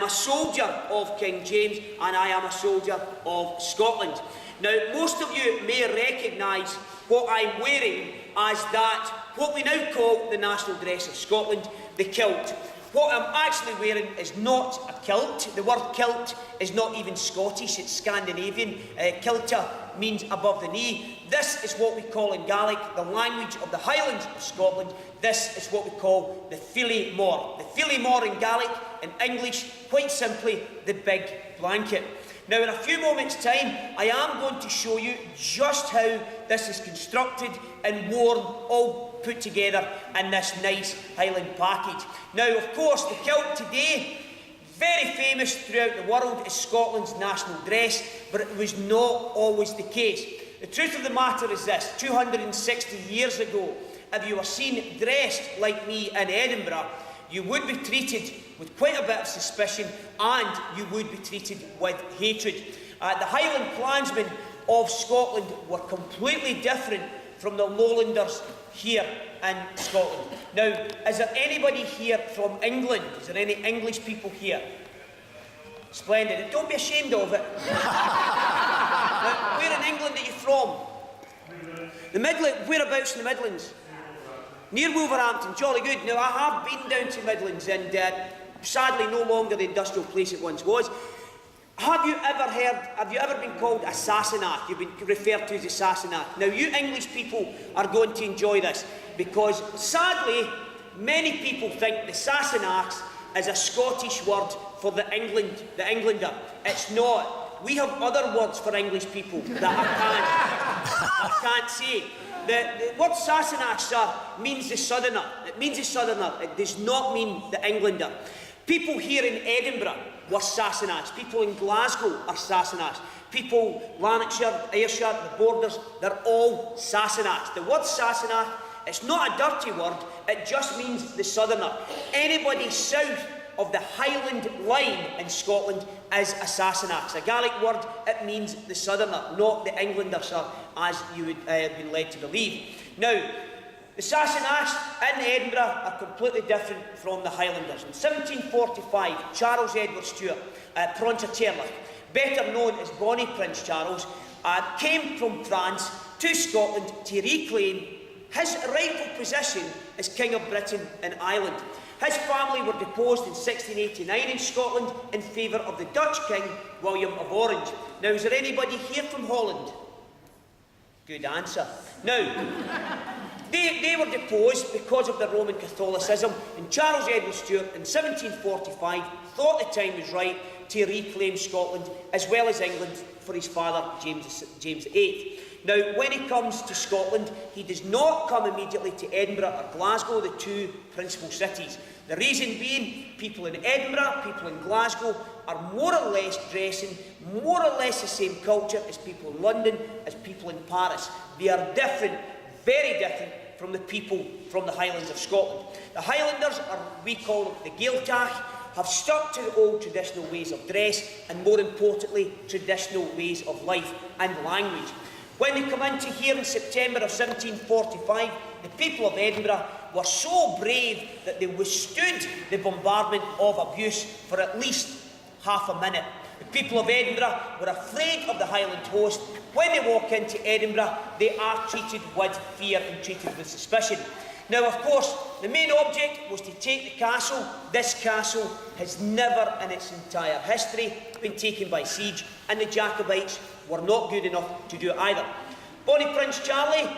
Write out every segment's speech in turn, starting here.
a soldier of King James, and I am a soldier of Scotland. Now, most of you may recognise what I'm wearing as what we now call the national dress of Scotland, the kilt. What I'm actually wearing is not a kilt. The word kilt is not even Scottish, it's Scandinavian. Kilter means above the knee. This is what we call in Gaelic, the language of the Highlands of Scotland, this is what we call the Fili Mor. The Fili Mor in Gaelic, in English, quite simply, the big blanket. Now, in a few moments' time, I am going to show you just how this is constructed and worn, all put together in this nice Highland package. Now, of course, the kilt today, very famous throughout the world, is Scotland's national dress, but it was not always the case. The truth of the matter is this: 260 years ago, if you were seen dressed like me in Edinburgh, you would be treated with quite a bit of suspicion, and you would be treated with hatred. The Highland clansmen of Scotland were completely different from the Lowlanders here in Scotland. Now, is there anybody here from England? Is there any English people here? Splendid. And don't be ashamed of it. Now, where in England are you from? The Midlands. Whereabouts in the Midlands? Near Wolverhampton. Jolly good. Now, I have been down to Midlands, and sadly no longer the industrial place it once was. Have you ever been called a Sassenach? You've been referred to as a Sassenach. Now, you English people are going to enjoy this, because sadly, many people think the Sassenachs is a Scottish word for the Englander. It's not. We have other words for English people that I can't say. The word Sassenach, sir, means the southerner. It means the southerner. It does not mean the Englander. People here in Edinburgh were Sassenachs. People in Glasgow are Sassenachs. People, Lanarkshire, Ayrshire, the Borders, they're all Sassenachs. The word Sassenach, it's not a dirty word, it just means the southerner. Anybody south of the Highland line in Scotland is a Sassenach. It's a Gaelic word, it means the southerner, not the Englander, sir, as you would have been led to believe. Now, the Sassenachs in Edinburgh are completely different from the Highlanders. In 1745, Charles Edward Stuart, Pontarlier, better known as Bonnie Prince Charles, came from France to Scotland to reclaim his rightful position as King of Britain and Ireland. His family were deposed in 1689 in Scotland in favour of the Dutch King, William of Orange. Now, is there anybody here from Holland? Good answer. Now, they were deposed because of their Roman Catholicism, and Charles Edward Stuart in 1745 thought the time was right to reclaim Scotland as well as England for his father, James VIII. Now, when he comes to Scotland, he does not come immediately to Edinburgh or Glasgow, the two principal cities. The reason being, people in Edinburgh, people in Glasgow are more or less dressing more or less the same culture as people in London, as people in Paris. They are different, very different from the people from the Highlands of Scotland. The Highlanders, or we call them the Gaeltach, have stuck to the old traditional ways of dress and, more importantly, traditional ways of life and language. When they come into here in September of 1745, the people of Edinburgh were so brave that they withstood the bombardment of abuse for at least half a minute. The people of Edinburgh were afraid of the Highland host. When they walk into Edinburgh, they are treated with fear and treated with suspicion. Now, of course, the main object was to take the castle. This castle has never in its entire history been taken by siege, and the Jacobites were not good enough to do it either. Bonnie Prince Charlie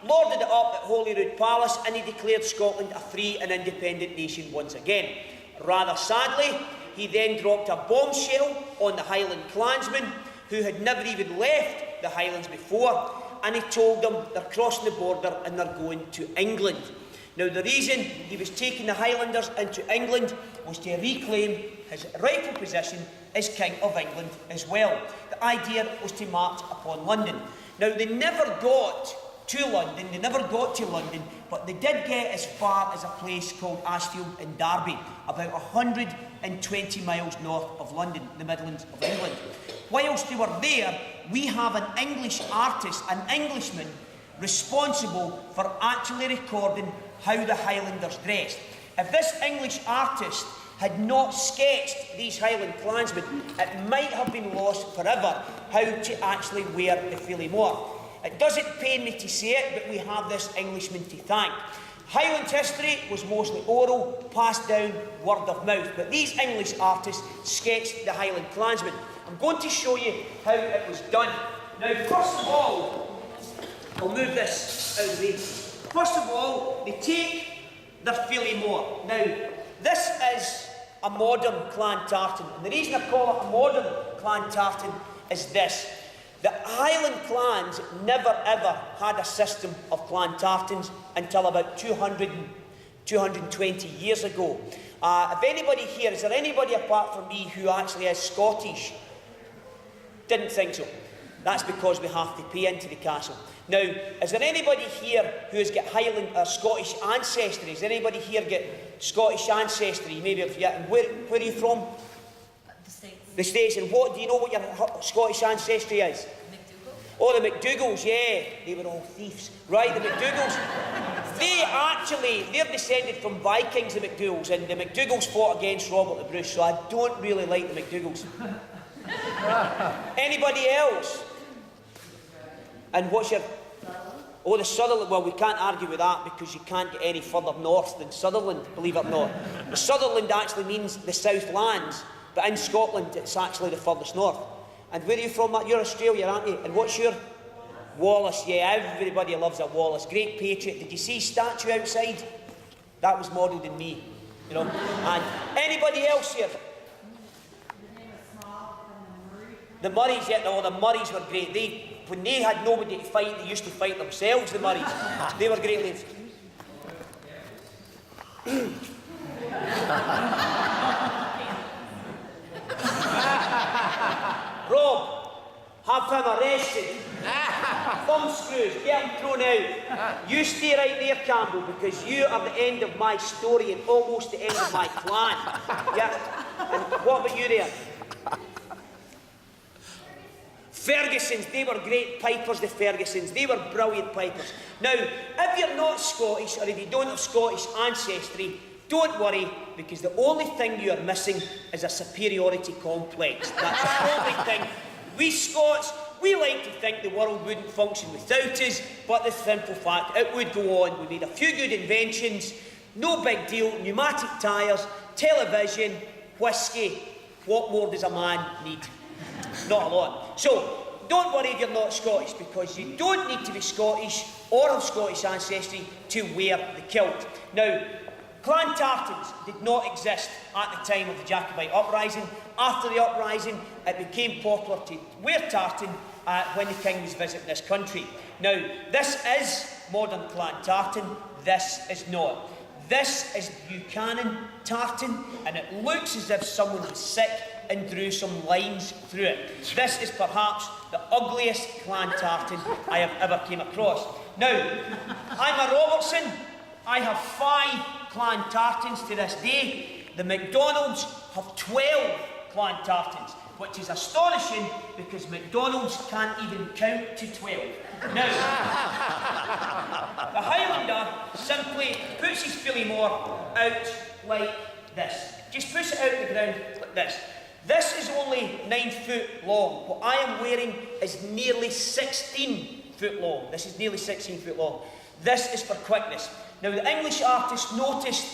lorded it up at Holyrood Palace, and he declared Scotland a free and independent nation once again. Rather sadly, he then dropped a bombshell on the Highland clansmen, who had never even left the Highlands before, and he told them they're crossing the border and they're going to England. Now, the reason he was taking the Highlanders into England was to reclaim his rightful position as King of England as well. The idea was to march upon London. Now, they never got to London, but they did get as far as a place called Ashfield in Derby, about 120 miles north of London, the Midlands of England. Whilst they were there, we have an English artist, an Englishman, responsible for actually recording how the Highlanders dressed. If this English artist had not sketched these Highland clansmen, it might have been lost forever how to actually wear the Philly-Moore. It doesn't pain me to say it, but we have this Englishman to thank. Highland history was mostly oral, passed down word of mouth, but these English artists sketched the Highland clansmen. I'm going to show you how it was done. Now, first of all, I'll move this out of the way. First of all, they take their Philly-Moore. Now, this is a modern clan tartan, and the reason I call it a modern clan tartan is this. The Highland clans never ever had a system of clan tartans until about 220 years ago. If anybody here, is there anybody apart from me who actually is Scottish? Didn't think so. That's because we have to pay into the castle. Now, is there anybody here who has got Highland or Scottish ancestry? Has anybody here got Scottish ancestry? Maybe if you, and where are you from? The States. The States. And what do you know what your Scottish ancestry is? McDougall. Oh, the McDougals, yeah. They were all thieves. Right, the McDougals. They're descended from Vikings, the McDougals, and the McDougals fought against Robert the Bruce, so I don't really like the McDougals. Anybody else? And what's your... Oh, the Sutherland. Well, we can't argue with that because you can't get any further north than Sutherland, believe it or not. The Sutherland actually means the South Lands, but in Scotland it's actually the furthest north. And where are you from? You're Australia, aren't you? And what's your... Wallace, yeah, everybody loves a Wallace. Great patriot. Did you see his statue outside? That was modelled in me, you know. And anybody else here? The Murrays, yeah, no, the Murrays were great. When they had nobody to fight, they used to fight themselves, the Murrays. They were great lads. Rob, have him arrested. Thumb screws, get him thrown out. You stay right there, Campbell, because you are the end of my story and almost the end of my clan. Yeah. And what about you there? Fergusons, they were great pipers, the Fergusons. They were brilliant pipers. Now, if you're not Scottish, or if you don't have Scottish ancestry, don't worry, because the only thing you are missing is a superiority complex. That's the only thing. We Scots, we like to think the world wouldn't function without us, but the simple fact, it would go on. We made a few good inventions, no big deal, pneumatic tyres, television, whiskey. What more does a man need? Not a lot. So, don't worry if you're not Scottish, because you don't need to be Scottish or have Scottish ancestry to wear the kilt. Now, clan tartans did not exist at the time of the Jacobite uprising. After the uprising, it became popular to wear tartan when the king was visiting this country. Now, this is modern clan tartan, this is not. This is Buchanan tartan, and it looks as if someone was sick and drew some lines through it. This is perhaps the ugliest clan tartan I have ever came across. Now, I'm a Robertson. I have 5 clan tartans to this day. The McDonalds have 12 clan tartans, which is astonishing because McDonalds can't even count to 12. Now, the Highlander simply puts his Philly-Moore out like this. Just puts it out on the ground like this. This is only 9 foot long. What I am wearing is nearly 16 foot long. This is nearly 16 foot long. This is for quickness. Now, the English artists noticed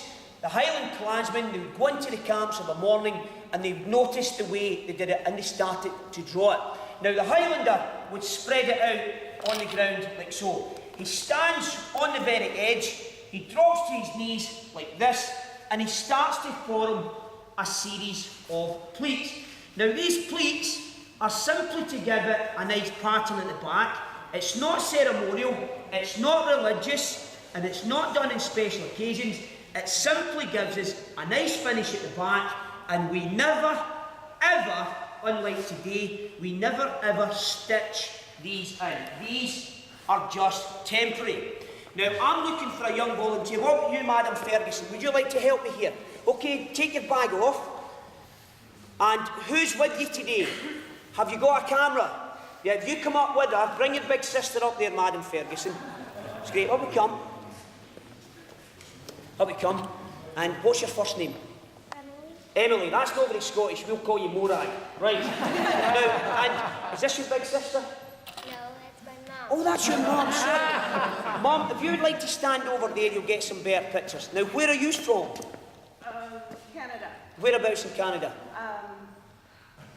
the Highland clansmen, they would go into the camps of a morning and they noticed the way they did it and they started to draw it. Now, the Highlander would spread it out on the ground like so. He stands on the very edge, he drops to his knees like this, and he starts to form a series of pleats. Now, these pleats are simply to give it a nice pattern at the back. It's not ceremonial, it's not religious, and it's not done in special occasions. It simply gives us a nice finish at the back, and we never, ever, unlike today, we never ever stitch these in. These are just temporary. Now, I'm looking for a young volunteer. What about you, Madam Ferguson? Would you like to help me here? Okay, take your bag off. And who's with you today? Have you got a camera? Yeah, if you come up with her, bring your big sister up there, Madam Ferguson. It's great. Up we come. Up we come. And what's your first name? Emily. Emily, that's not very Scottish. We'll call you Morai. Right. Now, and is this your big sister? No, that's my mum. Oh, that's your mum, sorry. Mum, if you would like to stand over there, you'll get some better pictures. Now, where are you from? Canada. Whereabouts in Canada?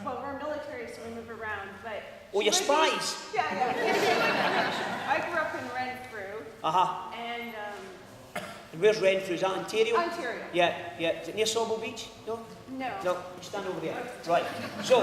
Well, we're military, so we move around, but... Oh, you're spies? Yeah. I grew up in Renfrew. Uh-huh. And, And where's Renfrew? Is that Ontario? Ontario. Yeah. Is it near Sauble Beach? No? No. No, you stand over there. Right. So,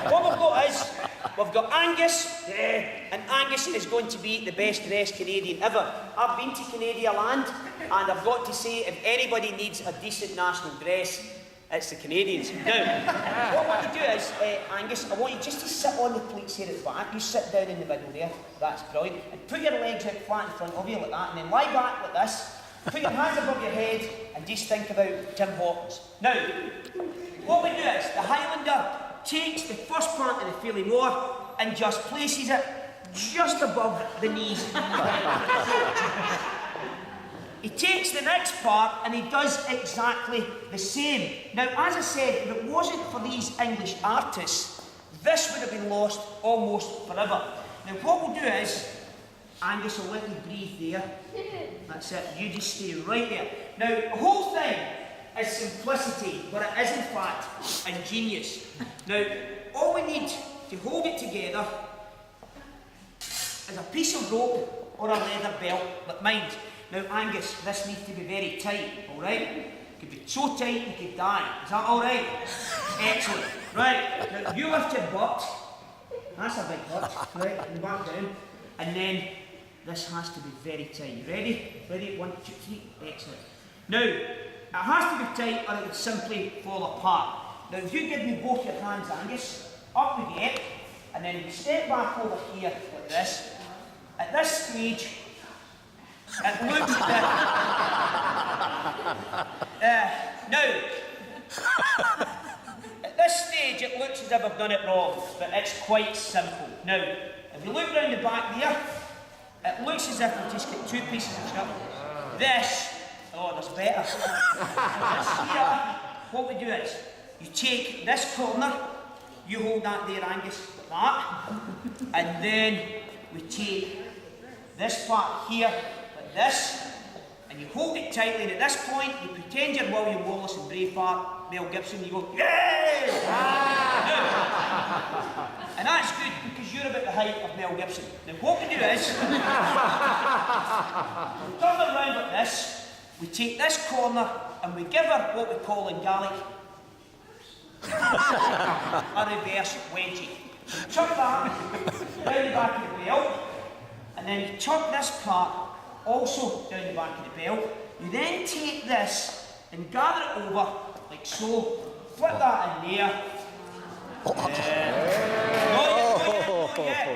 what we've got is, we've got Angus, and Angus is going to be the best dressed Canadian ever. I've been to Canadian land, and I've got to say, if anybody needs a decent national dress, it's the Canadians. Now, what I want you to do is, Angus, I want you just to sit on the plates here at the back. You sit down in the middle there. That's brilliant. And put your legs out flat in front of you like that, and then lie back like this. Put your hands above your head and just think about Tim Hawkins. Now, what we do is, the Highlander takes the first part of the Feely Moor and just places it just above the knees. He takes the next part and he does exactly the same. Now, as I said, if it wasn't for these English artists, this would have been lost almost forever. Now, what we'll do is, Angus will let you breathe there. That's it, you just stay right there. Now, the whole thing is simplicity, but it is in fact ingenious. Now, all we need to hold it together is a piece of rope or a leather belt, like mine. Now, Angus, this needs to be very tight, all right? It could be so tight you could die. Is that all right? Excellent. Right, now you lift your butt. That's a big butt, right? And back down. And then this has to be very tight. You ready? Ready? 1, 2, 3. Excellent. Now, it has to be tight or it would simply fall apart. Now, if you give me both your hands, Angus, up we get, and then you step back over here like this. At this stage, it looks now, at this stage, it looks as if I've done it wrong, but it's quite simple. Now, if you look round the back there, it looks as if we've just got two pieces of strip. This, oh, there's better. This here, what we do is, you take this corner, you hold that there, Angus, like that, and then we take this part here, like this, and you hold it tightly, and at this point, you pretend you're William Wallace and Braveheart, Mel Gibson, you go, yay! And that's good, because you're about the height of Mel Gibson. Now what we do is, we turn her around like this, we take this corner, and we give her what we call in Gaelic, a reverse wedgie. You chuck that down the back of the belt, and then you chuck this part also down the back of the belt. You then take this and gather it over like so, flip that in there. Not yet.